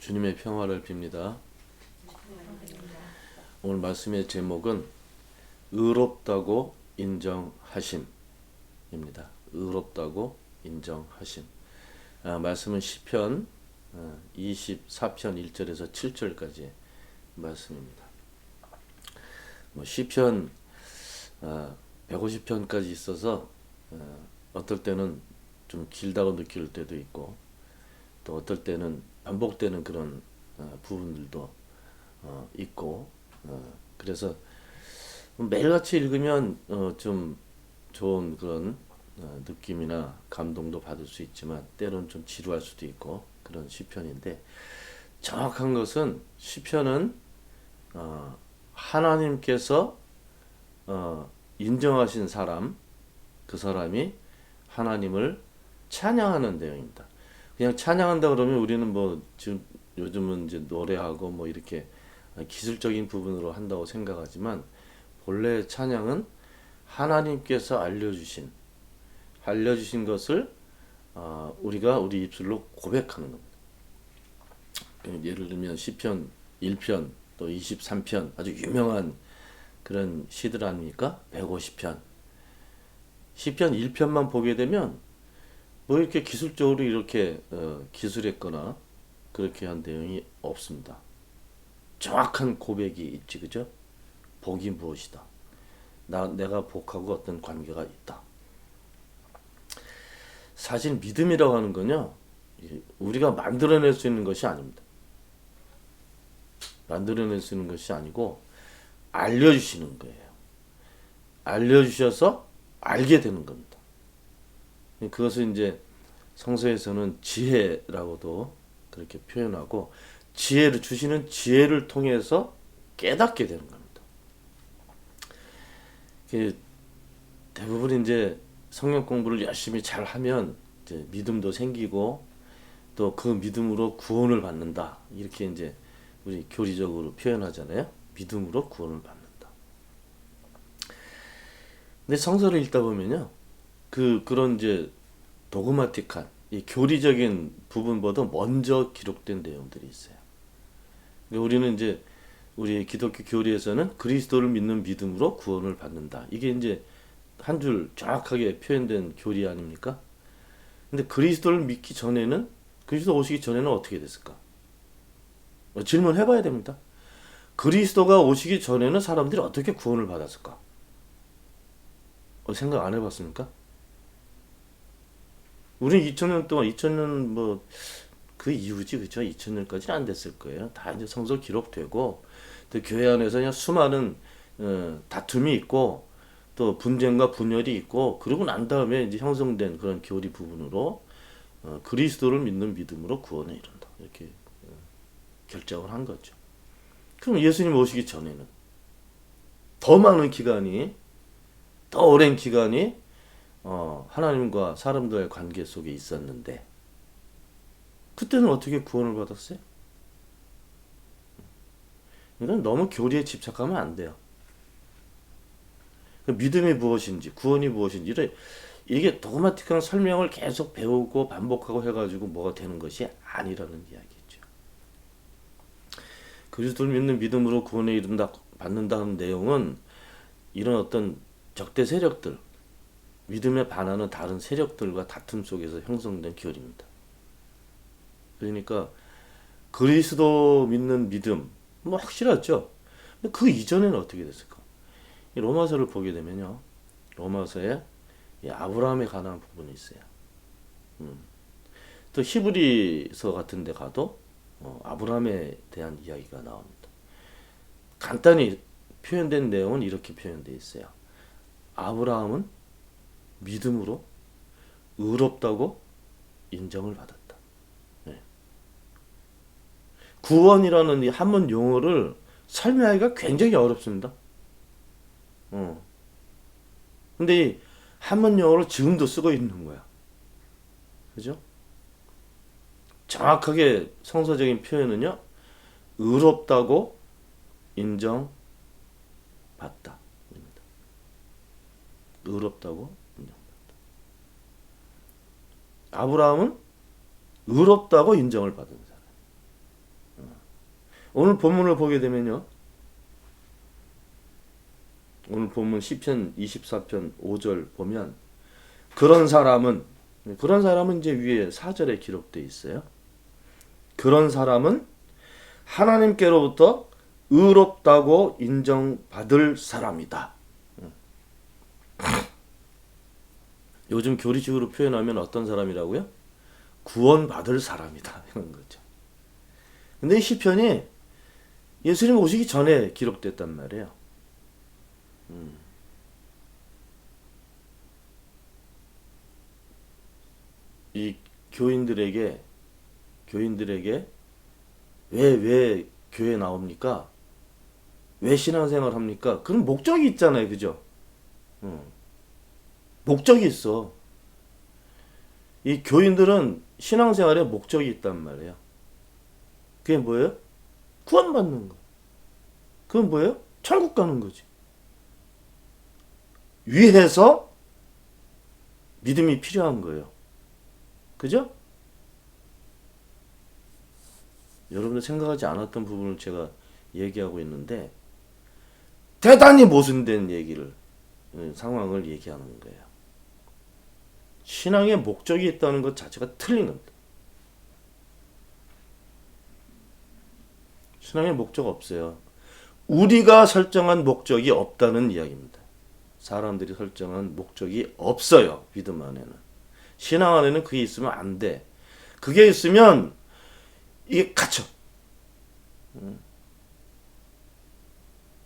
주님의 평화를 빕니다. 오늘 말씀의 제목은 의롭다고 인정하심입니다. 의롭다고 인정하심. 말씀은 시편 24편 1절에서 7절까지 말씀입니다. 시편 150편까지 있어서 어떨 때는 좀 길다고 느낄 때도 있고, 또 어떨 때는 반복되는 그런 부분들도 있고, 그래서 매일같이 읽으면 좀 좋은 그런 느낌이나 감동도 받을 수 있지만 때로는 좀 지루할 수도 있고 그런 시편인데, 정확한 것은 시편은 하나님께서 인정하신 사람, 그 사람이 하나님을 찬양하는 내용입니다. 그냥 찬양한다 그러면 우리는 뭐 지금 요즘은 이제 노래하고 뭐 이렇게 기술적인 부분으로 한다고 생각하지만, 본래 찬양은 하나님께서 알려주신 것을 우리가 우리 입술로 고백하는 겁니다. 예를 들면 시편 1편 또 23편 아주 유명한 그런 시들 아닙니까? 150편. 시편 1편만 보게 되면 뭐 이렇게 기술적으로 이렇게 기술했거나 그렇게 한 내용이 없습니다. 정확한 고백이 있지, 그죠? 복이 무엇이다. 내가 복하고 어떤 관계가 있다. 사실 믿음이라고 하는 건요, 우리가 만들어낼 수 있는 것이 아닙니다. 만들어낼 수 있는 것이 아니고 알려주시는 거예요. 알려주셔서 알게 되는 겁니다. 그것을 이제 성서에서는 지혜라고도 그렇게 표현하고, 지혜를 주시는 지혜를 통해서 깨닫게 되는 겁니다. 대부분 이제 성경 공부를 열심히 잘 하면 이제 믿음도 생기고 또 그 믿음으로 구원을 받는다, 이렇게 이제 우리 교리적으로 표현하잖아요. 믿음으로 구원을 받는다. 근데 성서를 읽다 보면요, 그런 이제 도그마틱한 이 교리적인 부분보다 먼저 기록된 내용들이 있어요. 우리는 이제 우리 기독교 교리에서는 그리스도를 믿는 믿음으로 구원을 받는다, 이게 이제 한 줄 정확하게 표현된 교리 아닙니까? 근데 그리스도를 믿기 전에는, 그리스도 오시기 전에는 어떻게 됐을까? 질문해 봐야 됩니다. 그리스도가 오시기 전에는 사람들이 어떻게 구원을 받았을까? 생각 안 해봤습니까? 우리 2000년 동안, 2000년 뭐 그 이후지, 그죠? 2000년까지는 안 됐을 거예요. 다 이제 성서 기록되고, 또 교회 안에서 그냥 수많은 다툼이 있고 또 분쟁과 분열이 있고, 그러고 난 다음에 이제 형성된 그런 교리 부분으로 그리스도를 믿는 믿음으로 구원에 이른다, 이렇게 결정을 한 거죠. 그럼 예수님 오시기 전에는 더 많은 기간이, 더 오랜 기간이 하나님과 사람들의 관계 속에 있었는데, 그때는 어떻게 구원을 받았어요? 이건 너무 교리에 집착하면 안 돼요. 믿음이 무엇인지, 구원이 무엇인지, 이게 도그마틱한 설명을 계속 배우고 반복하고 해가지고 뭐가 되는 것이 아니라는 이야기죠. 그리스도를 믿는 믿음으로 구원에 이른다, 받는다는 내용은 이런 어떤 적대 세력들, 믿음에 반하는 다른 세력들과 다툼 속에서 형성된 교리입니다. 그러니까 그리스도 믿는 믿음, 뭐 확실하죠. 그 이전에는 어떻게 됐을까? 이 로마서를 보게 되면요, 로마서에 이 아브라함에 관한 부분이 있어요. 또 히브리서 같은 데 가도 아브라함에 대한 이야기가 나옵니다. 간단히 표현된 내용은 이렇게 표현되어 있어요. 아브라함은 믿음으로 의롭다고 인정을 받았다. 네. 구원이라는 이 한문 용어를 설명하기가 굉장히 어렵습니다. 근데 이 한문 용어를 지금도 쓰고 있는 거야. 그죠? 정확하게 성서적인 표현은요, 의롭다고 인정받다. 의롭다고 인정받다. 아브라함은 의롭다고 인정을 받은 사람. 오늘 본문을 보게 되면요. 오늘 본문 시편 24편 5절 보면 그런 사람은 이제 위에 4절에 기록되어 있어요. 그런 사람은 하나님께로부터 의롭다고 인정받을 사람이다. 요즘 교리식으로 표현하면 어떤 사람이라고요? 구원받을 사람이다. 이런 거죠. 근데 이 시편이 예수님 오시기 전에 기록됐단 말이에요. 이 교인들에게 왜 교회 나옵니까? 왜 신앙생활 합니까? 그런 목적이 있잖아요. 그죠? 목적이 있어. 이 교인들은 신앙생활에 목적이 있단 말이에요. 그게 뭐예요? 구원받는 거. 그건 뭐예요? 천국 가는 거지. 위해서 믿음이 필요한 거예요. 그죠? 여러분들 생각하지 않았던 부분을 제가 얘기하고 있는데 대단히 모순된 상황을 얘기하는 거예요. 신앙의 목적이 있다는 것 자체가 틀린 겁니다. 신앙의 목적 없어요. 우리가 설정한 목적이 없다는 이야기입니다. 사람들이 설정한 목적이 없어요. 믿음 안에는. 신앙 안에는 그게 있으면 안 돼. 그게 있으면 이게 갇혀.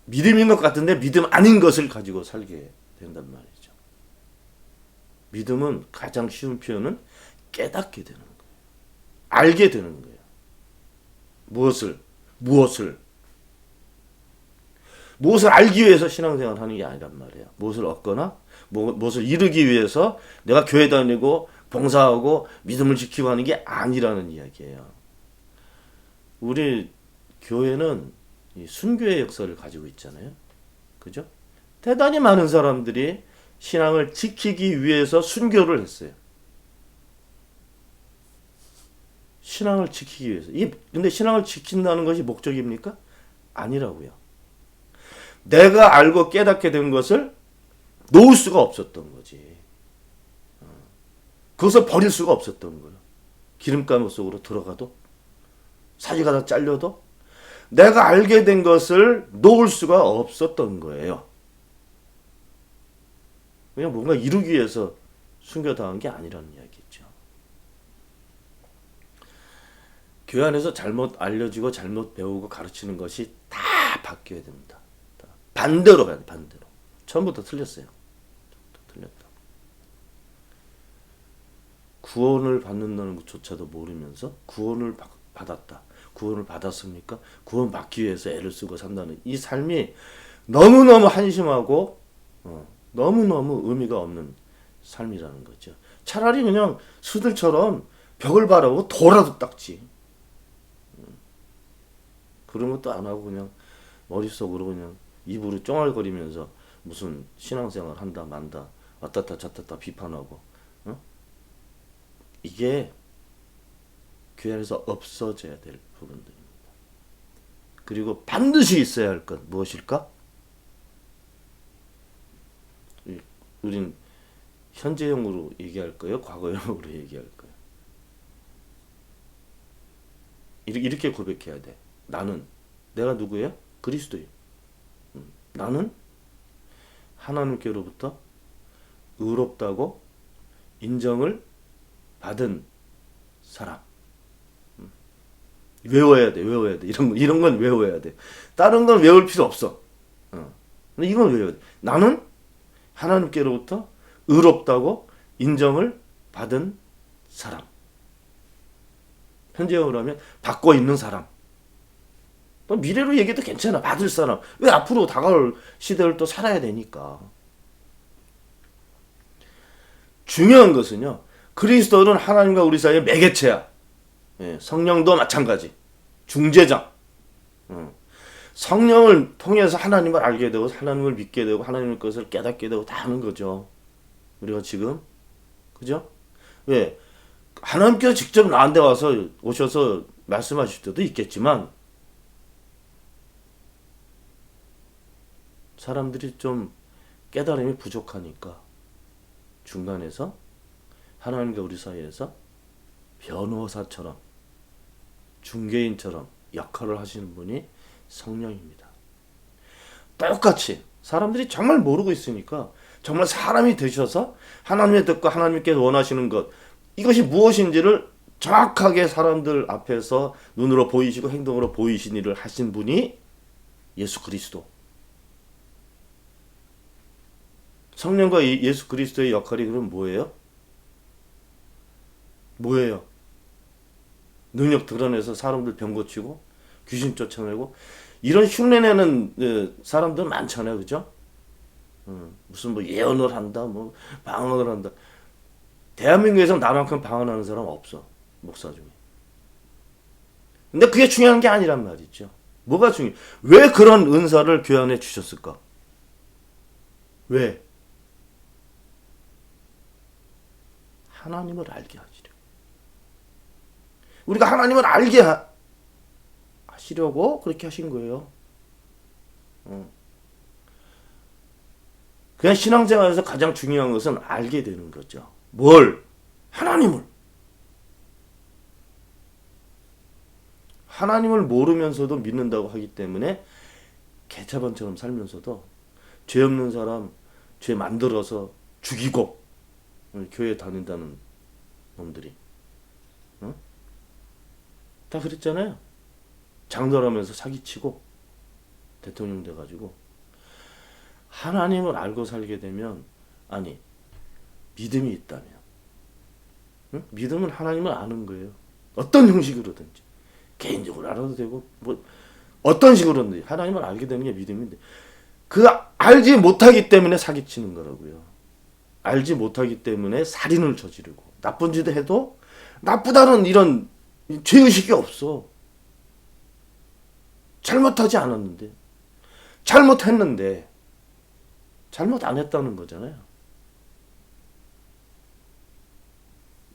믿음인 것 같은데 믿음 아닌 것을 가지고 살게 된단 말이죠. 믿음은 가장 쉬운 표현은 깨닫게 되는 거예요. 알게 되는 거예요. 무엇을 알기 위해서 신앙생활 하는 게 아니란 말이에요. 무엇을 얻거나 무엇을 이루기 위해서 내가 교회 다니고 봉사하고 믿음을 지키고 하는 게 아니라는 이야기예요. 우리 교회는 이 순교의 역사를 가지고 있잖아요. 그죠? 대단히 많은 사람들이 신앙을 지키기 위해서 순교를 했어요. 신앙을 지키기 위해서. 근데 신앙을 지킨다는 것이 목적입니까? 아니라고요. 내가 알고 깨닫게 된 것을 놓을 수가 없었던 거지. 그것을 버릴 수가 없었던 거예요. 기름감 속으로 들어가도 사지가 다 잘려도 내가 알게 된 것을 놓을 수가 없었던 거예요. 그냥 뭔가 이루기 위해서 순교당한 게 아니라는 이야기죠. 교회 안에서 잘못 알려지고 잘못 배우고 가르치는 것이 다 바뀌어야 됩니다. 반대로 가야 돼. 반대로. 처음부터 틀렸어요. 틀렸다. 구원을 받는다는 것조차도 모르면서 구원을 받았다. 구원을 받았습니까? 구원 받기 위해서 애를 쓰고 산다는 이 삶이 너무너무 한심하고 너무너무 의미가 없는 삶이라는 거죠. 차라리 그냥 수들처럼 벽을 바라보고 돌아도 닦지. 그런 것도 안 하고 그냥 머릿속으로 그냥 입으로 쫑알거리면서 무슨 신앙생활 한다 만다 왔다다 잤다다 비판하고 이게 교회 안에서 없어져야 될 부분들입니다. 그리고 반드시 있어야 할 것 무엇일까? 우린 현재형으로 얘기할 거예요? 과거형으로 얘기할 거예요? 이렇게 고백해야 돼. 내가 누구예요? 그리스도예요. 나는 하나님께로부터 의롭다고 인정을 받은 사람. 외워야 돼. 이런 건 외워야 돼. 다른 건 외울 필요 없어. 근데 이건 외워야 돼. 나는 하나님께로부터 의롭다고 인정을 받은 사람. 현재형으로 하면 받고 있는 사람. 미래로 얘기해도 괜찮아. 받을 사람. 왜 앞으로 다가올 시대를 또 살아야 되니까. 중요한 것은요. 그리스도는 하나님과 우리 사이의 매개체야. 성령도 마찬가지. 중재자. 성령을 통해서 하나님을 알게 되고 하나님을 믿게 되고 하나님의 것을 깨닫게 되고 다 하는 거죠. 우리가 지금. 그죠? 왜? 하나님께서 직접 나한테 오셔서 말씀하실 때도 있겠지만 사람들이 좀 깨달음이 부족하니까 중간에서 하나님과 우리 사이에서 변호사처럼 중개인처럼 역할을 하시는 분이 성령입니다. 똑같이 사람들이 정말 모르고 있으니까 정말 사람이 되셔서 하나님의 뜻과 하나님께서 원하시는 것 이것이 무엇인지를 정확하게 사람들 앞에서 눈으로 보이시고 행동으로 보이신 일을 하신 분이 예수 그리스도. 성령과 예수 그리스도의 역할이 그럼 뭐예요? 뭐예요? 능력 드러내서 사람들 병 고치고 귀신 쫓아내고 이런 흉내내는 사람들 많잖아요, 그죠? 무슨 뭐 예언을 한다, 뭐 방언을 한다. 대한민국에서 나만큼 방언하는 사람 없어, 목사 중에. 근데 그게 중요한 게 아니란 말이죠. 뭐가 중요해? 왜 그런 은사를 교회 안에 주셨을까? 왜? 하나님을 알게 하시려. 우리가 하나님을 알게 하시려고 그렇게 하신 거예요. 그냥 신앙생활에서 가장 중요한 것은 알게 되는 거죠. 뭘? 하나님을. 하나님을 모르면서도 믿는다고 하기 때문에 개차반처럼 살면서도 죄 없는 사람 죄 만들어서 죽이고 교회 다닌다는 놈들이 다 그랬잖아요. 장돌하면서 사기치고 대통령 돼가지고 하나님을 알고 살게 되면 아니 믿음이 있다면 믿음은 하나님을 아는 거예요. 어떤 형식으로든지 개인적으로 알아도 되고 뭐 어떤 식으로든지 하나님을 알게 되는 게 믿음인데 그 알지 못하기 때문에 사기치는 거라고요. 알지 못하기 때문에 살인을 저지르고 나쁜 짓을 해도 나쁘다는 이런 죄의식이 없어. 잘못하지 않았는데 잘못했는데 잘못 안 했다는 거잖아요.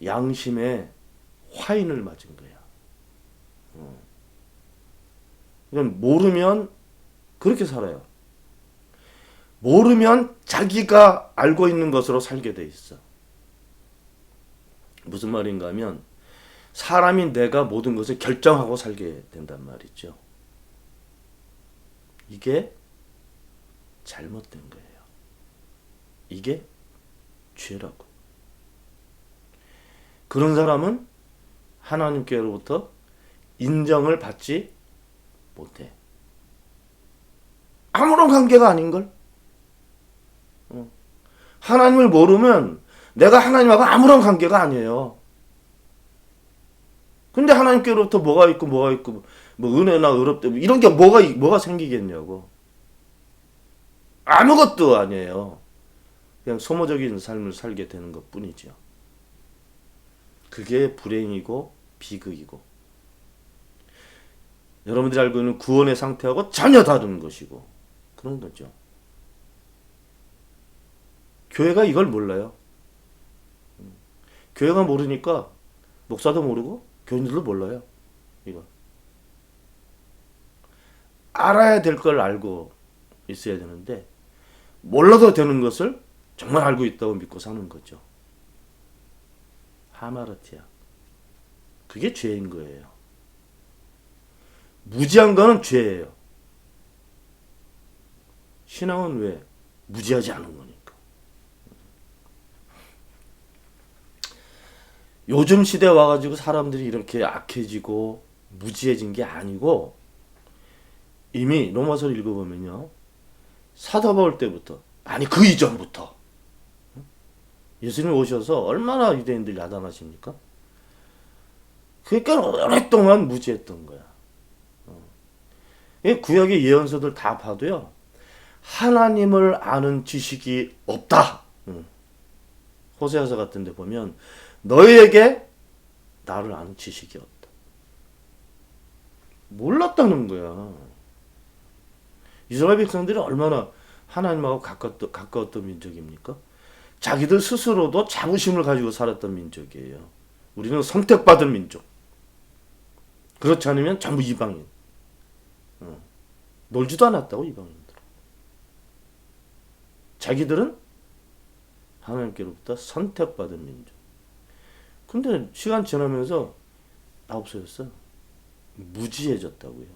양심에 화인을 맞은 거야. 이건 모르면 그렇게 살아요. 모르면 자기가 알고 있는 것으로 살게 돼 있어. 무슨 말인가 하면 사람이 내가 모든 것을 결정하고 살게 된단 말이죠. 이게 잘못된 거예요. 이게 죄라고. 그런 사람은 하나님께로부터 인정을 받지 못해. 아무런 관계가 아닌걸? 하나님을 모르면 내가 하나님하고 아무런 관계가 아니에요. 근데 하나님께로부터 뭐가 있고 뭐 은혜나 의롭다 이런 게 뭐가 생기겠냐고. 아무것도 아니에요. 그냥 소모적인 삶을 살게 되는 것뿐이죠. 그게 불행이고 비극이고 여러분들이 알고 있는 구원의 상태하고 전혀 다른 것이고 그런 거죠. 교회가 이걸 몰라요. 교회가 모르니까 목사도 모르고 교인들도 몰라요. 이거 알아야 될 걸 알고 있어야 되는데 몰라도 되는 것을 정말 알고 있다고 믿고 사는 거죠. 하마르티아. 그게 죄인 거예요. 무지한 거는 죄예요. 신앙은 왜? 무지하지 않은 거니까. 요즘 시대에 와가지고 사람들이 이렇게 악해지고 무지해진 게 아니고 이미 로마서를 읽어보면요. 사도 바울 때부터 아니 그 이전부터 예수님 오셔서 얼마나 유대인들 야단하십니까? 그러니까 오랫동안 무지했던 거야. 구약의 예언서들 다 봐도요. 하나님을 아는 지식이 없다. 호세아서 같은 데 보면 너희에게 나를 아는 지식이 없다. 몰랐다는 거야. 이스라엘 백성들이 얼마나 하나님하고 가까웠던 민족입니까? 자기들 스스로도 자부심을 가지고 살았던 민족이에요. 우리는 선택받은 민족. 그렇지 않으면 전부 이방인. 놀지도 않았다고 이방인들. 자기들은 하나님께로부터 선택받은 민족. 근데 시간 지나면서 다 없어졌어. 무지해졌다고요.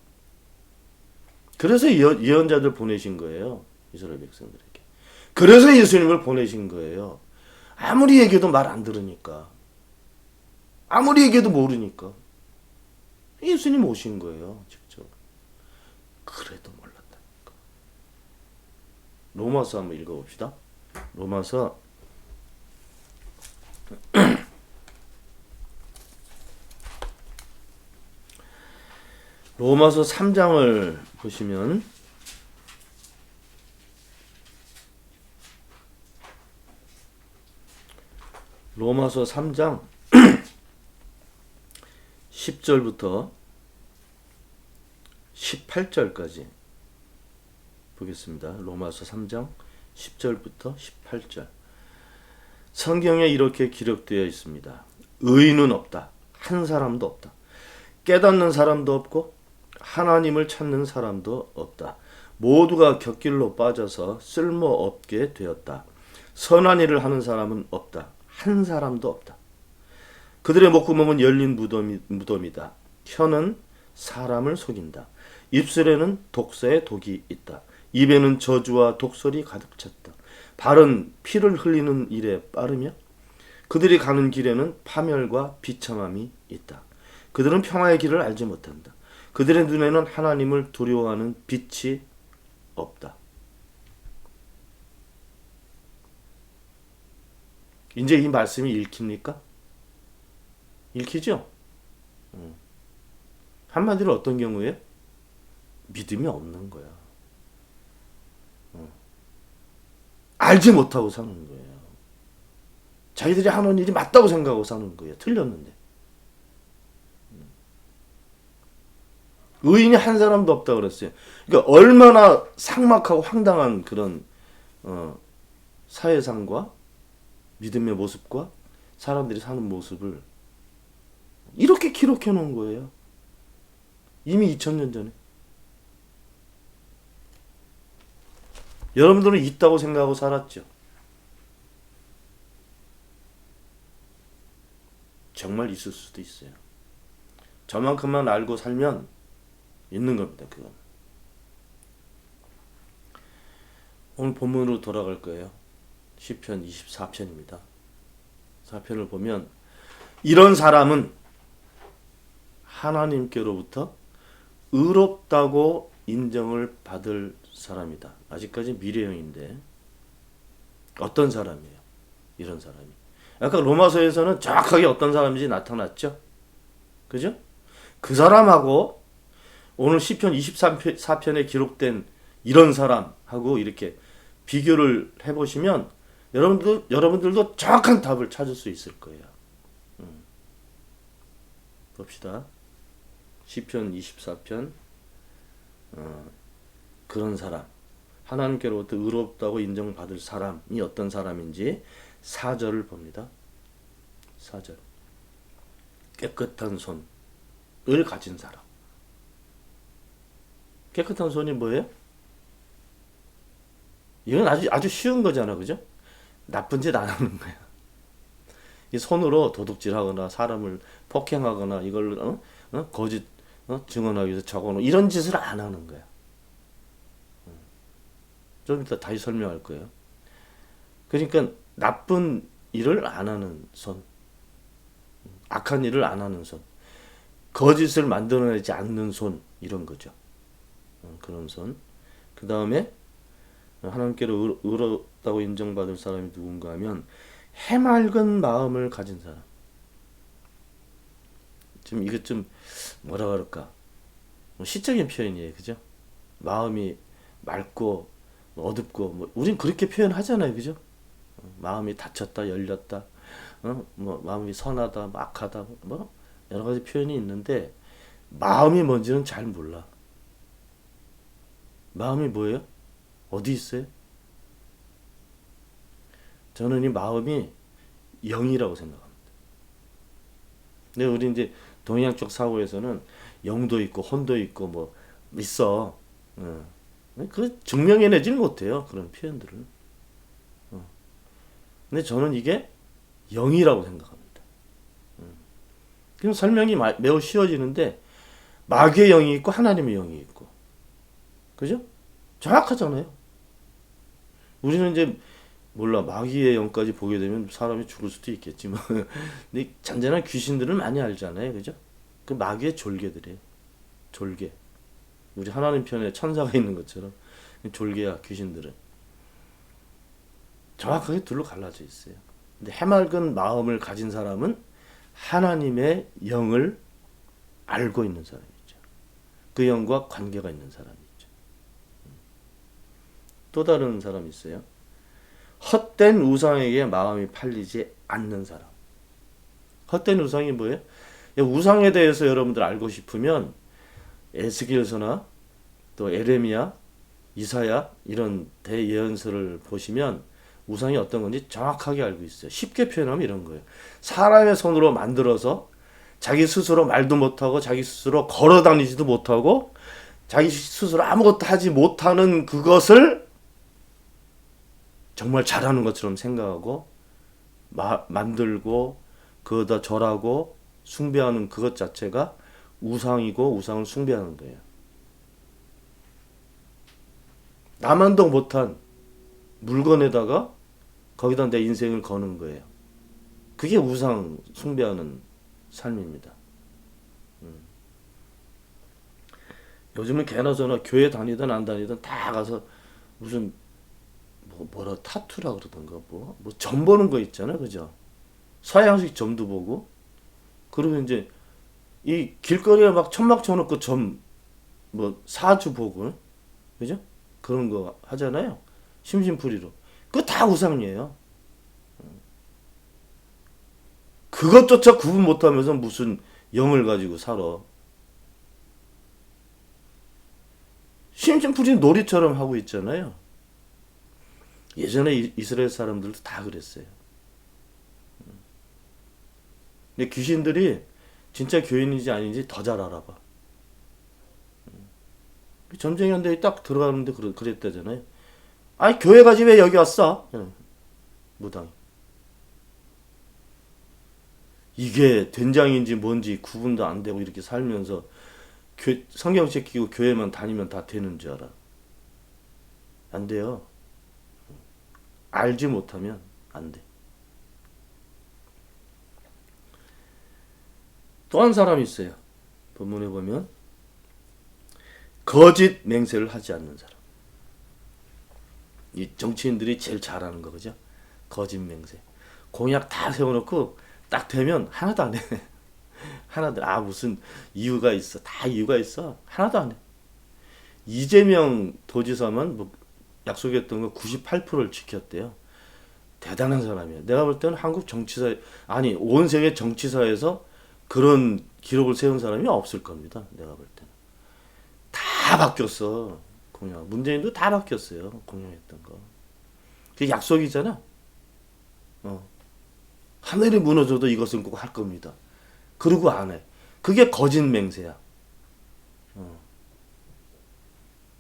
그래서 예언자들 보내신 거예요. 이스라엘 백성들에게. 그래서 예수님을 보내신 거예요. 아무리 얘기해도 말 안 들으니까. 아무리 얘기해도 모르니까. 예수님 오신 거예요. 직접. 그래도 몰랐다니까. 로마서 한번 읽어봅시다. 로마서 로마서 3장을 보시면 로마서 3장 10절부터 18절까지 보겠습니다. 로마서 3장 10절부터 18절. 성경에 이렇게 기록되어 있습니다. 의인은 없다. 한 사람도 없다. 깨닫는 사람도 없고 하나님을 찾는 사람도 없다. 모두가 곁길로 빠져서 쓸모없게 되었다. 선한 일을 하는 사람은 없다. 한 사람도 없다. 그들의 목구멍은 열린 무덤이다. 혀는 사람을 속인다. 입술에는 독사의 독이 있다. 입에는 저주와 독설이 가득 찼다. 발은 피를 흘리는 일에 빠르며 그들이 가는 길에는 파멸과 비참함이 있다. 그들은 평화의 길을 알지 못한다. 그들의 눈에는 하나님을 두려워하는 빛이 없다. 이제 이 말씀이 읽힙니까? 읽히죠? 한마디로 어떤 경우에? 믿음이 없는 거야. 알지 못하고 사는 거예요. 자기들이 하는 일이 맞다고 생각하고 사는 거예요. 틀렸는데. 의인이 한 사람도 없다 그랬어요. 그러니까 얼마나 삭막하고 황당한 그런 사회상과 믿음의 모습과 사람들이 사는 모습을 이렇게 기록해 놓은 거예요. 이미 2000년 전에. 여러분들은 있다고 생각하고 살았죠. 정말 있을 수도 있어요. 저만큼만 알고 살면 있는 겁니다. 그건. 오늘 본문으로 돌아갈 거예요. 시편 24편입니다. 4편을 보면 이런 사람은 하나님께로부터 의롭다고 인정을 받을 사람이다. 아직까지 미래형인데 어떤 사람이에요? 이런 사람이. 아까 로마서에서는 정확하게 어떤 사람인지 나타났죠? 그죠? 그 사람하고 오늘 시편 24편에 기록된 이런 사람하고 이렇게 비교를 해보시면 여러분들도 정확한 답을 찾을 수 있을 거예요. 봅시다. 시편 24편 그런 사람 하나님께로부터 의롭다고 인정받을 사람이 어떤 사람인지 4절을 봅니다. 4절 깨끗한 손을 가진 사람. 깨끗한 손이 뭐예요? 이건 아주 쉬운 거잖아, 그죠? 나쁜 짓 안 하는 거야. 이 손으로 도둑질하거나 사람을 폭행하거나 이걸 거짓 증언하기 위해서 적어놓은 이런 짓을 안 하는 거야. 좀 이따 다시 설명할 거예요. 그러니까 나쁜 일을 안 하는 손, 악한 일을 안 하는 손, 거짓을 만들어내지 않는 손 이런 거죠. 그런 손. 그 다음에 하나님께로 의롭다고 인정받을 사람이 누군가 하면 해맑은 마음을 가진 사람. 지금 이거 좀 뭐라 그럴까? 시적인 표현이에요, 그죠? 마음이 맑고 어둡고 우린 그렇게 표현하잖아요, 그죠? 마음이 닫혔다, 열렸다, 마음이 선하다, 악하다, 여러 가지 표현이 있는데 마음이 뭔지는 잘 몰라. 마음이 뭐예요? 어디 있어요? 저는 이 마음이 영이라고 생각합니다. 근데 우리 이제 동양 쪽 사고에서는 영도 있고 혼도 있고 있어. 그 증명해내질 못해요. 그런 표현들을. 근데 저는 이게 영이라고 생각합니다. 그럼 설명이 매우 쉬워지는데 마귀의 영이 있고 하나님의 영이 있고, 그죠? 정확하잖아요. 우리는 이제 몰라 마귀의 영까지 보게 되면 사람이 죽을 수도 있겠지만, 근데 잔잔한 귀신들을 많이 알잖아요, 그죠? 그 마귀의 졸개들이에요. 졸개. 우리 하나님 편에 천사가 있는 것처럼 졸개야 귀신들은 정확하게 둘로 갈라져 있어요. 근데 해맑은 마음을 가진 사람은 하나님의 영을 알고 있는 사람이죠. 그 영과 관계가 있는 사람이죠. 또 다른 사람이 있어요. 헛된 우상에게 마음이 팔리지 않는 사람. 헛된 우상이 뭐예요? 우상에 대해서 여러분들 알고 싶으면 에스겔서나 또 에레미야, 이사야 이런 대예언서를 보시면 우상이 어떤 건지 정확하게 알고 있어요. 쉽게 표현하면 이런 거예요. 사람의 손으로 만들어서 자기 스스로 말도 못하고 자기 스스로 걸어 다니지도 못하고 자기 스스로 아무것도 하지 못하는 그것을 정말 잘하는 것처럼 생각하고 만들고 그거다 절하고 숭배하는 그것 자체가 우상이고 우상을 숭배하는 거예요. 남한도 못한 물건에다가 거기다 내 인생을 거는 거예요. 그게 우상 숭배하는 삶입니다. 요즘은 개나 저나 교회 다니든 안 다니든 다 가서 무슨 뭐라 타투라 그러던가 뭐 점 보는 거 있잖아요, 그죠? 서양식 점도 보고 그리고 이제 이 길거리에 막 천막 쳐놓고 점 뭐 사주 보고 그죠? 그런 거 하잖아요. 심심풀이로. 그거 다 우상이에요. 그것조차 구분 못하면서 무슨 영을 가지고 살아. 심심풀이 놀이처럼 하고 있잖아요. 예전에 이스라엘 사람들도 다 그랬어요. 근데 귀신들이 진짜 교인인지 아닌지 더 잘 알아봐. 점쟁이한테 딱 들어가는데 그랬다잖아요. 아니 교회 가지 왜 여기 왔어? 무당이. 이게 된장인지 뭔지 구분도 안 되고 이렇게 살면서 성경책 끼고 교회만 다니면 다 되는 줄 알아. 안 돼요. 알지 못하면 안 돼. 또 한 사람이 있어요. 본문에 보면 거짓 맹세를 하지 않는 사람. 이 정치인들이 제일 잘하는 거 그죠? 거짓 맹세. 공약 다 세워놓고 딱 되면 하나도 안 해. 하나도 무슨 이유가 있어. 다 이유가 있어. 하나도 안 해. 이재명 도지사만 뭐 약속했던 거 98%를 지켰대요. 대단한 사람이야. 내가 볼 때는 한국 정치사 아니 온 세계 정치사에서 그런 기록을 세운 사람이 없을 겁니다. 내가 볼 때는 다 바뀌었어. 공약. 문재인도 다 바뀌었어요. 공약했던 거. 그게 약속이잖아. 하늘이 무너져도 이것은 꼭 할 겁니다. 그러고 안 해. 그게 거짓 맹세야.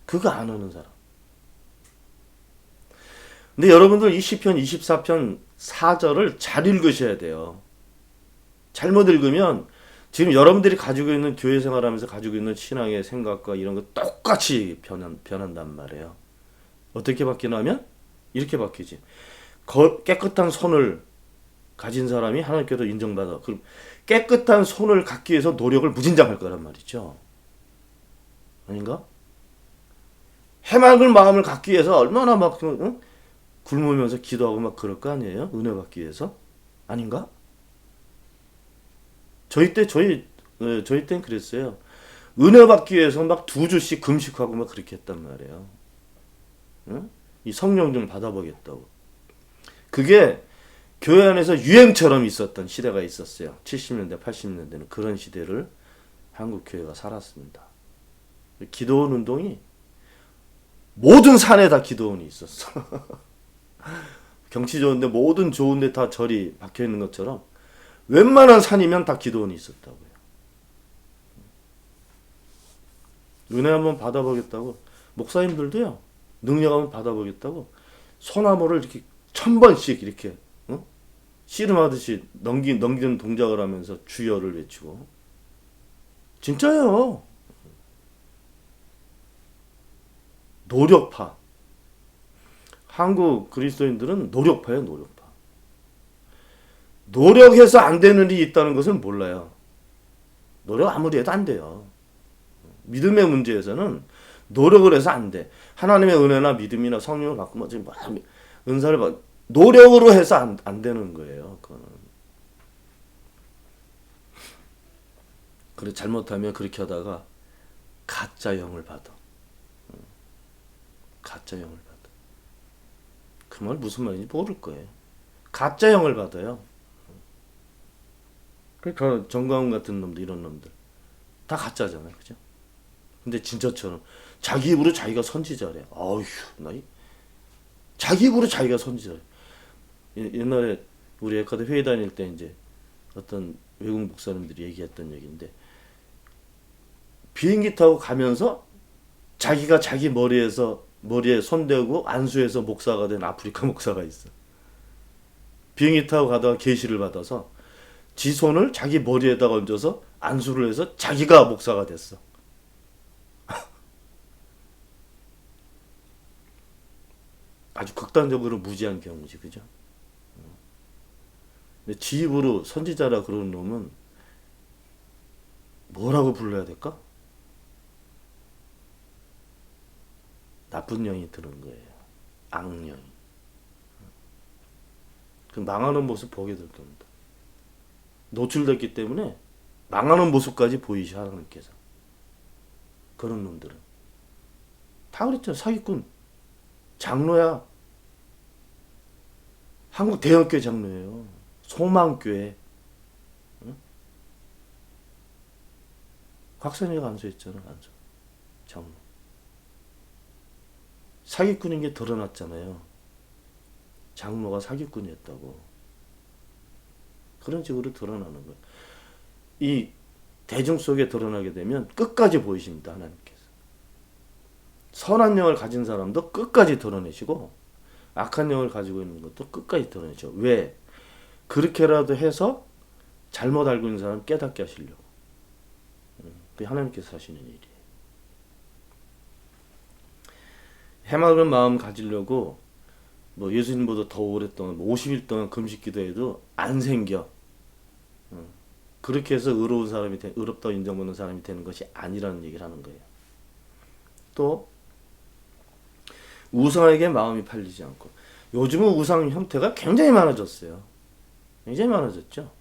그거 안 하는 사람. 근데 여러분들 이 시편 24편 4절을 잘 읽으셔야 돼요. 잘못 읽으면 지금 여러분들이 가지고 있는 교회 생활하면서 가지고 있는 신앙의 생각과 이런 거 똑같이 변한단 말이에요. 어떻게 바뀌냐면 이렇게 바뀌지. 깨끗한 손을 가진 사람이 하나님께도 인정받아. 그럼 깨끗한 손을 갖기 위해서 노력을 무진장할 거란 말이죠. 아닌가? 해맑은 마음을 갖기 위해서 얼마나 막 굶으면서 기도하고 막 그럴 거 아니에요? 은혜 받기 위해서? 아닌가? 저희 땐 그랬어요. 은혜 받기 위해서 막 2주씩 금식하고 막 그렇게 했단 말이에요. 응? 이 성령 좀 받아보겠다고. 그게 교회 안에서 유행처럼 있었던 시대가 있었어요. 70년대, 80년대는 그런 시대를 한국 교회가 살았습니다. 기도원 운동이 모든 산에 다 기도원이 있었어. 경치 좋은데 모든 좋은데 다 절이 박혀 있는 것처럼 웬만한 산이면 다 기도원이 있었다고요. 은혜 한번 받아보겠다고 목사님들도요. 능력 한번 받아보겠다고 소나무를 이렇게 1000번씩 이렇게 씨름하듯이 넘기는 동작을 하면서 주여를 외치고. 진짜요. 노력파. 한국 그리스도인들은 노력파예요, 노력파. 노력해서 안 되는 일이 있다는 것을 몰라요. 노력 아무리 해도 안 돼요. 믿음의 문제에서는 노력을 해서 안 돼. 하나님의 은혜나 믿음이나 성령을 받고 뭐 은사를 받 노력으로 해서 안 되는 거예요. 그거는. 그래 잘못하면 그렇게 하다가 가짜 영을 받아. 가짜 영을 받아. 그 말 무슨 말인지 모를 거예요. 가짜 영을 받아요. 그 정광훈 같은 놈들 이런 놈들 다 가짜잖아요, 그죠? 근데 진짜처럼 자기 입으로 자기가 선지자래. 아휴, 자기 입으로 자기가 선지자래. 옛날에 우리 에카드 회의 다닐 때 이제 어떤 외국 목사님들이 얘기했던 얘기인데 비행기 타고 가면서 자기가 자기 머리에 손대고 안수해서 목사가 된 아프리카 목사가 있어. 비행기 타고 가다가 계시를 받아서 지 손을 자기 머리에다가 얹어서 안수를 해서 자기가 목사가 됐어. 아주 극단적으로 무지한 경우지, 그죠? 근데 지 입으로 선지자라 그러는 놈은 뭐라고 불러야 될까? 나쁜 영이 드는 거예요. 악령이. 그 망하는 모습 보게 될 겁니다. 노출됐기 때문에 망하는 모습까지 보이셔, 하나님께서. 그런 놈들은. 다 그랬죠. 사기꾼. 장로야. 한국 대형교회 장로예요. 소망교회. 응? 곽선이가 안수했잖아, 안수. 장로. 사기꾼인 게 드러났잖아요. 장로가 사기꾼이었다고. 그런 식으로 드러나는 거예요. 이 대중 속에 드러나게 되면 끝까지 보이십니다, 하나님께서. 선한 영을 가진 사람도 끝까지 드러내시고 악한 영을 가지고 있는 것도 끝까지 드러내죠. 왜? 그렇게라도 해서 잘못 알고 있는 사람 깨닫게 하시려고. 그게 하나님께서 하시는 일이에요. 해맑은 마음 가지려고 뭐 예수님보다 더 오랫동안 50일 동안 금식 기도해도 안 생겨. 그렇게 해서 의로운 사람이 의롭다고 인정받는 사람이 되는 것이 아니라는 얘기를 하는 거예요. 또 우상에게 마음이 팔리지 않고. 요즘은 우상 형태가 굉장히 많아졌어요. 굉장히 많아졌죠.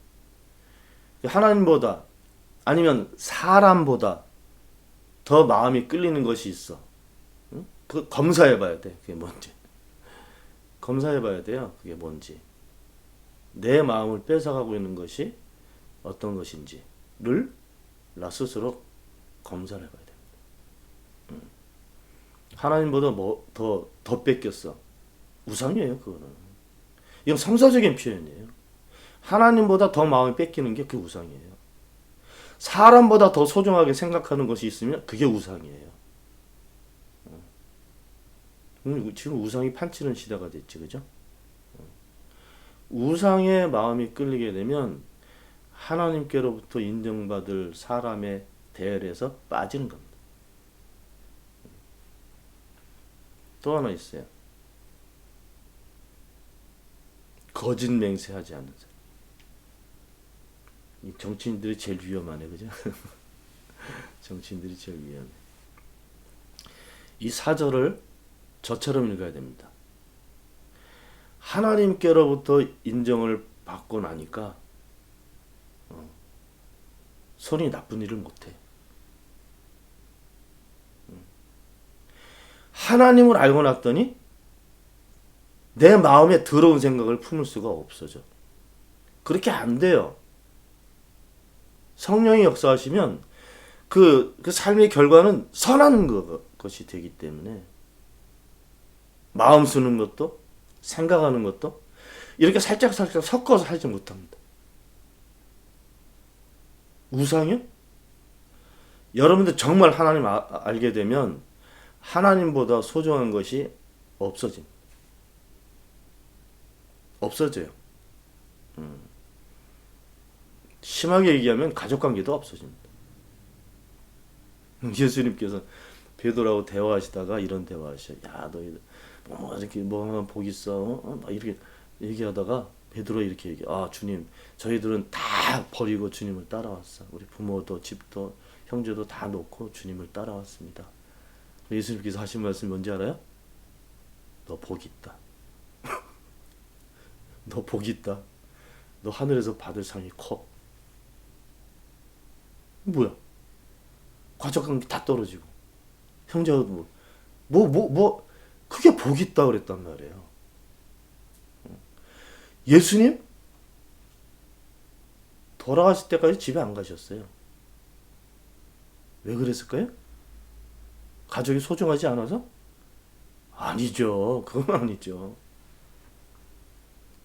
하나님보다 아니면 사람보다 더 마음이 끌리는 것이 있어. 응? 그 검사해봐야 돼. 그게 뭔지. 검사해봐야 돼요. 그게 뭔지. 내 마음을 뺏어가고 있는 것이 어떤 것인지를 나 스스로 검사를 해봐야 됩니다. 하나님보다 더 뺏겼어. 우상이에요, 그거는. 이건 성사적인 표현이에요. 하나님보다 더 마음이 뺏기는 게 그 우상이에요. 사람보다 더 소중하게 생각하는 것이 있으면 그게 우상이에요. 지금 우상이 판치는 시대가 됐지, 그죠? 우상의 마음이 끌리게 되면 하나님께로부터 인정받을 사람의 대열에서 빠지는 겁니다. 또 하나 있어요. 거짓 맹세하지 않는 사람. 이 정치인들이 제일 위험하네, 그죠? 정치인들이 제일 위험해. 이 사절을 저처럼 읽어야 됩니다. 하나님께로부터 인정을 받고 나니까 손이 나쁜 일을 못해. 하나님을 알고 났더니 내 마음에 더러운 생각을 품을 수가 없어져. 그렇게 안 돼요. 성령이 역사하시면 그 삶의 결과는 선한 것이 되기 때문에 마음 쓰는 것도 생각하는 것도 이렇게 살짝 섞어서 하지 못합니다. 우상이요? 여러분들 정말 하나님 알게 되면 하나님보다 소중한 것이 없어져요. 심하게 얘기하면 가족관계도 없어집니다. 예수님께서 베드로하고 대화하시다가 이런 대화하셔. 야, 너희들 뭐 이렇게 뭐 복 있어? 막 이렇게 얘기하다가 베드로 이렇게 얘기. 아, 주님, 저희들은 다 버리고 주님을 따라왔어. 우리 부모도 집도 형제도 다 놓고 주님을 따라왔습니다. 예수님께서 하신 말씀이 뭔지 알아요? 너 복 있다. 너 복 있다. 너 하늘에서 받을 상이 커. 뭐야? 가족관계 다 떨어지고 형제도 그게 복 있다 그랬단 말이에요. 예수님 돌아가실 때까지 집에 안 가셨어요. 왜 그랬을까요? 가족이 소중하지 않아서? 아니죠. 그건 아니죠.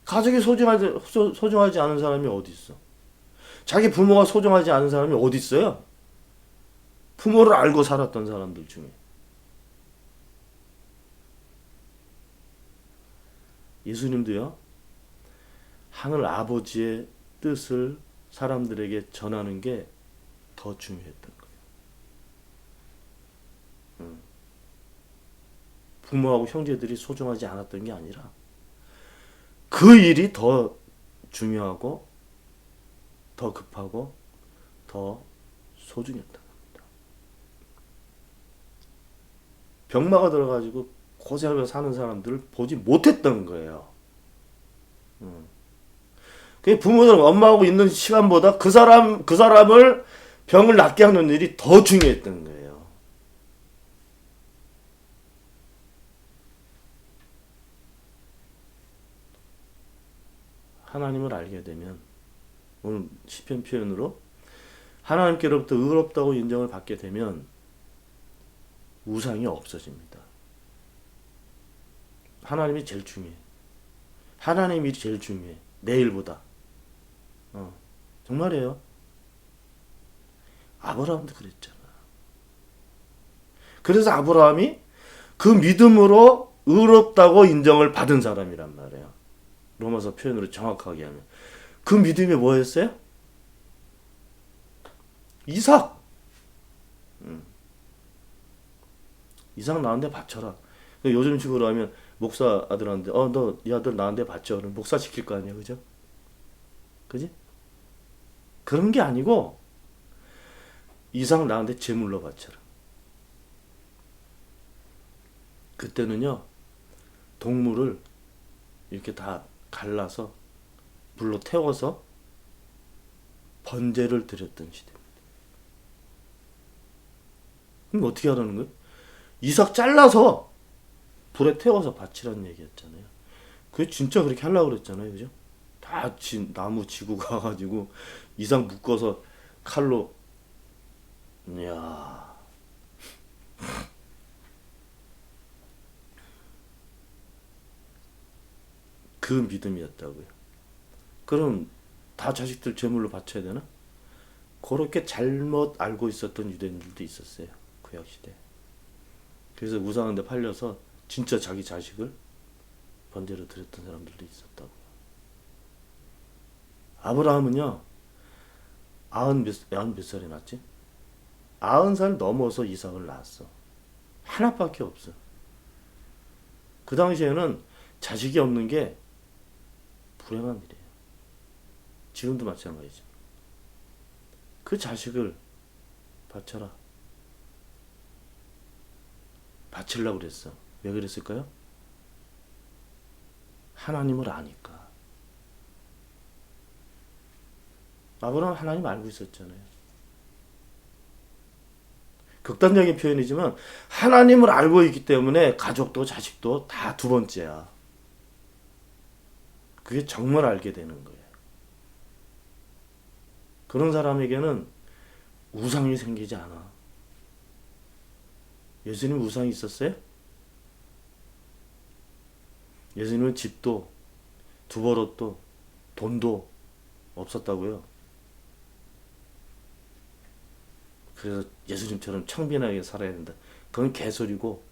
가족이 소중하지 않은 사람이 어디 있어? 자기 부모가 소중하지 않은 사람이 어디 있어요? 부모를 알고 살았던 사람들 중에. 예수님도요, 하늘 아버지의 뜻을 사람들에게 전하는 게 더 중요했던 거예요. 부모하고 형제들이 소중하지 않았던 게 아니라 그 일이 더 중요하고 더 급하고 더 소중했다. 병마가 들어가지고 고생하며 사는 사람들을 보지 못했던 거예요. 그 부모들 엄마하고 있는 시간보다 그 사람을 병을 낫게 하는 일이 더 중요했던 거예요. 하나님을 알게 되면 오늘 시편 표현으로 하나님께로부터 의롭다고 인정을 받게 되면 우상이 없어집니다. 하나님이 제일 중요해. 하나님이 제일 중요해. 내 일보다. 정말이에요. 아브라함도 그랬잖아. 그래서 아브라함이 그 믿음으로 의롭다고 인정을 받은 사람이란 말이에요. 로마서 표현으로 정확하게 하면. 그 믿음이 뭐였어요? 이삭. 이삭 나한테 바쳐라. 요즘 식으로 하면 목사 아들한테 너 이 아들 나한테 바쳐. 그럼 목사 시킬 거 아니야, 그죠? 그지? 그런 게 아니고 이삭 나한테 제물로 바쳐라. 그때는요, 동물을 이렇게 다 갈라서 불로 태워서 번제를 드렸던 시대입니다. 그럼 어떻게 하라는 거예요? 이삭 잘라서 불에 태워서 바치라는 얘기였잖아요. 그게 진짜 그렇게 하려고 그랬잖아요. 그죠? 다 나무 지고 가가지고 이삭 묶어서 칼로. 이야, 그 믿음이었다고요. 그럼 다 자식들 제물로 바쳐야 되나? 그렇게 잘못 알고 있었던 유대인들도 있었어요. 구약시대. 그래서 우상한테 팔려서 진짜 자기 자식을 번제로 드렸던 사람들도 있었다고요. 아브라함은요, 아흔 몇 살에 낳았지? 90살 넘어서 이삭을 낳았어. 하나밖에 없어. 그 당시에는 자식이 없는 게 불행한 일이에요. 지금도 마찬가지죠. 그 자식을 바쳐라. 바치려고 그랬어. 왜 그랬을까요? 하나님을 아니까. 아브라함 하나님 알고 있었잖아요. 극단적인 표현이지만 하나님을 알고 있기 때문에 가족도 자식도 다 두 번째야. 그게 정말 알게 되는 거예요. 그런 사람에게는 우상이 생기지 않아. 예수님 우상이 있었어요? 예수님은 집도 두 버릇도 돈도 없었다고요. 그래서 예수님처럼 청빈하게 살아야 된다. 그건 개소리고,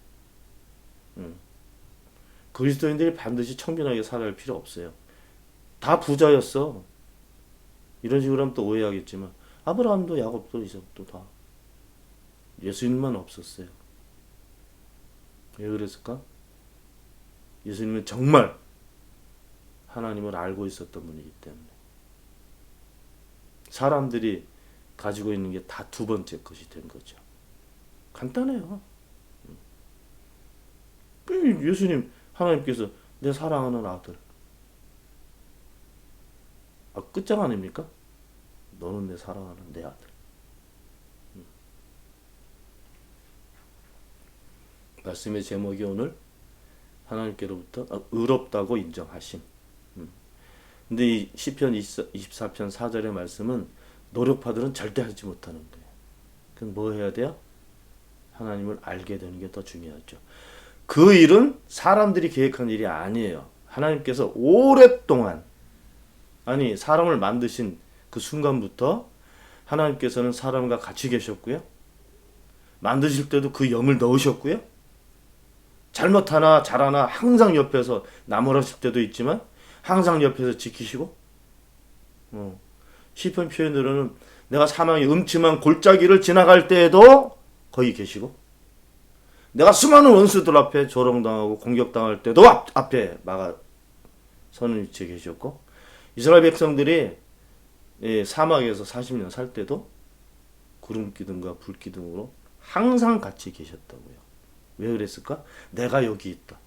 그리스도인들이 반드시 청빈하게 살아야 할 필요 없어요. 다 부자였어. 이런 식으로 하면 또 오해하겠지만 아브라함도 야곱도 이삭도 다. 예수님만 없었어요. 왜 그랬을까? 예수님은 정말 하나님을 알고 있었던 분이기 때문에. 사람들이 가지고 있는 게 다 두 번째 것이 된 거죠. 간단해요. 예수님, 하나님께서 내 사랑하는 아들. 끝장 아닙니까? 너는 내 사랑하는 내 아들. 말씀의 제목이 오늘 하나님께로부터 의롭다고 인정하심. 근데 이 시편 24편 4절의 말씀은 노력파들은 절대 하지 못하는 거예요. 그럼 뭐 해야 돼요? 하나님을 알게 되는 게 더 중요하죠. 그 일은 사람들이 계획한 일이 아니에요. 하나님께서 오랫동안, 아니 사람을 만드신 그 순간부터 하나님께서는 사람과 같이 계셨고요. 만드실 때도 그 영을 넣으셨고요. 잘못하나 잘하나 항상 옆에서 나무라실 때도 있지만 항상 옆에서 지키시고, 시편 표현으로는 내가 사망의 음침한 골짜기를 지나갈 때에도 거기 계시고, 내가 수많은 원수들 앞에 조롱당하고 공격당할 때도 앞에 막아 서는 위치에 계셨고, 이스라엘 백성들이 사막에서 40년 살 때도 구름 기둥과 불 기둥으로 항상 같이 계셨다고요. 왜 그랬을까? 내가 여기 있다.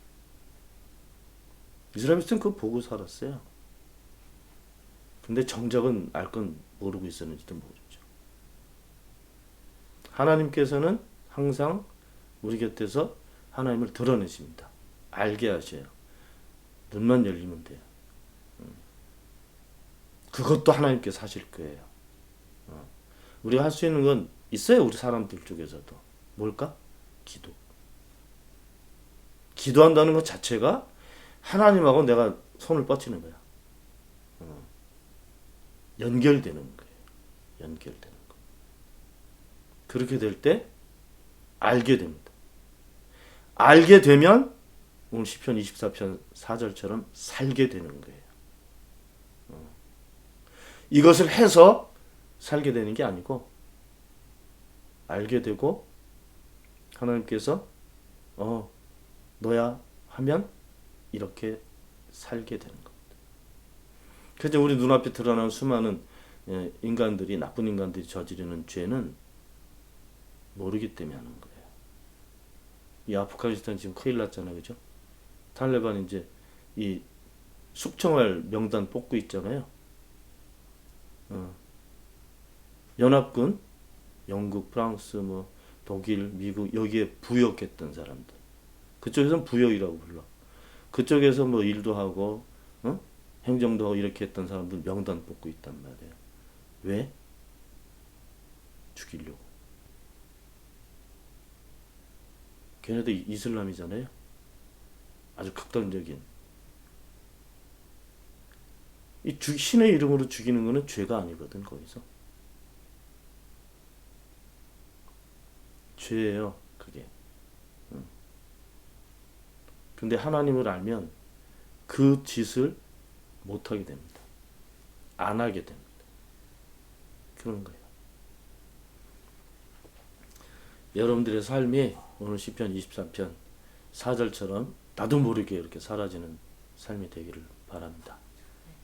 이스라엘 백성은 그거 보고 살았어요. 근데 정작은 알 건 모르고 있었는지도 모르죠. 하나님께서는 항상 우리 곁에서 하나님을 드러내십니다. 알게 하셔요. 눈만 열리면 돼요. 그것도 하나님께서 하실 거예요. 우리가 할 수 있는 건 있어요. 우리 사람들 쪽에서도. 뭘까? 기도. 기도한다는 것 자체가 하나님하고 내가 손을 뻗치는 거야. 연결되는 거예요. 연결되는 거. 그렇게 될 때 알게 됩니다. 알게 되면 오늘 시편 24편 4절처럼 살게 되는 거예요. 이것을 해서 살게 되는 게 아니고 알게 되고 하나님께서 너야 하면 이렇게 살게 되는 겁니다. 그래서 우리 눈앞에 드러나는 수많은 인간들이, 나쁜 인간들이 저지르는 죄는 모르기 때문에 하는 거예요. 이 아프가니스탄 지금 큰일 났잖아요. 그죠? 탈레반 이제 이 숙청할 명단 뽑고 있잖아요. 연합군, 영국, 프랑스, 독일, 미국 여기에 부역했던 사람들. 그쪽에서는 부역이라고 불러. 그쪽에서 일도 하고 행정도 하고 이렇게 했던 사람들 명단 뽑고 있단 말이에요. 왜? 죽이려고. 걔네도 이슬람이잖아요. 아주 극단적인. 이 신의 이름으로 죽이는 거는 죄가 아니거든, 거기서. 죄예요, 그게. 근데 하나님을 알면 그 짓을 못하게 됩니다. 안 하게 됩니다. 그런 거예요. 여러분들의 삶이 오늘 시편 23편 4절처럼 나도 모르게 이렇게 사라지는 삶이 되기를 바랍니다.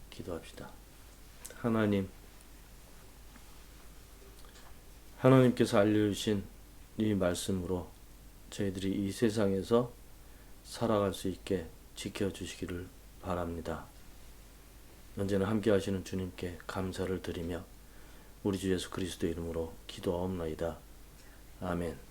기도합시다. 하나님께서 알려주신 이 말씀으로 저희들이 이 세상에서 살아갈 수 있게 지켜주시기를 바랍니다. 언제나 함께 하시는 주님께 감사를 드리며 우리 주 예수 그리스도 이름으로 기도하옵나이다. 아멘.